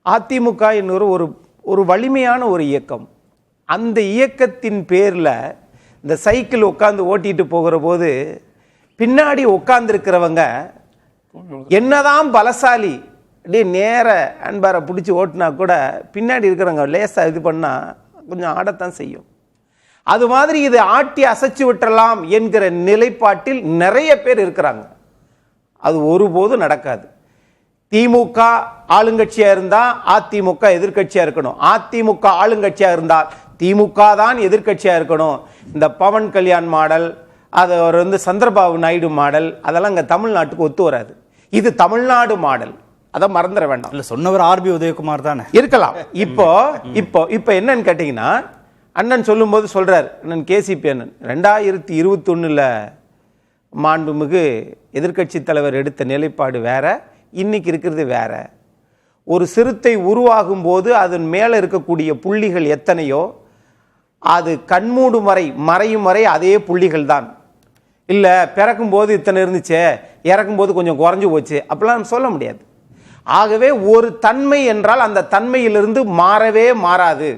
அதிமுக என்னொரு ஒரு ஒரு வலிமையான ஒரு இயக்கம். அந்த இயக்கத்தின் பேரில் இந்த சைக்கிள் உட்காந்து ஓட்டிட்டு போகிற போது பின்னாடி உட்காந்துருக்கிறவங்க என்னதான் பலசாலி அப்படியே நேர அன்பாரை பிடிச்சி ஓட்டினா கூட பின்னாடி இருக்கிறவங்க லேசாக இது பண்ணால் கொஞ்சம் ஆடத்தான் செய்யும். அது மாதிரி இது ஆட்டி அசைச்சு விட்டுறலாம் என்கிற நிலைப்பாட்டில் நிறைய பேர் இருக்கிறாங்க. அது ஒருபோதும் நடக்காது. திமுக ஆளுங்கட்சியாக இருந்தால் அதிமுக எதிர்கட்சியாக இருக்கணும், அதிமுக ஆளுங்கட்சியாக இருந்தால் திமுக தான் எதிர்கட்சியாக இருக்கணும். இந்த பவன் கல்யாண் மாடல், அது ஒரு சந்திரபாபு நாயுடு மாடல், அதெல்லாம் இங்கே தமிழ்நாட்டுக்கு ஒத்து வராது. இது தமிழ்நாடு மாடல், அதை மறந்துட வேண்டாம். இல்லை, சொன்னவர் ஆர்பி உதயகுமார் தானே இருக்கலாம். இப்போ இப்போ இப்போ என்னன்னு கேட்டீங்கன்னா, அண்ணன் சொல்லும்போது சொல்றார், அண்ணன் கேசிபி அண்ணன் 2021 மாண்புமிகு எதிர்கட்சி தலைவர் எடுத்த நிலைப்பாடு வேற, இன்னைக்கு இருக்கிறது வேற. ஒரு சிறுத்தை உருவாகும் போது அதன் மேலே இருக்கக்கூடிய புள்ளிகள் எத்தனையோ, அது கண்மூடும் வரை மறையும் வரை அதே புள்ளிகள் தான். இல்லை பிறக்கும் போது இத்தனை இருந்துச்சு, இறக்கும் போது கொஞ்சம் குறைஞ்சு போச்சு, அப்படிலாம் சொல்ல முடியாது. ஆகவே ஒரு தன்மை என்றால் அந்த தன்மையிலிருந்து மாறவே மாறாது.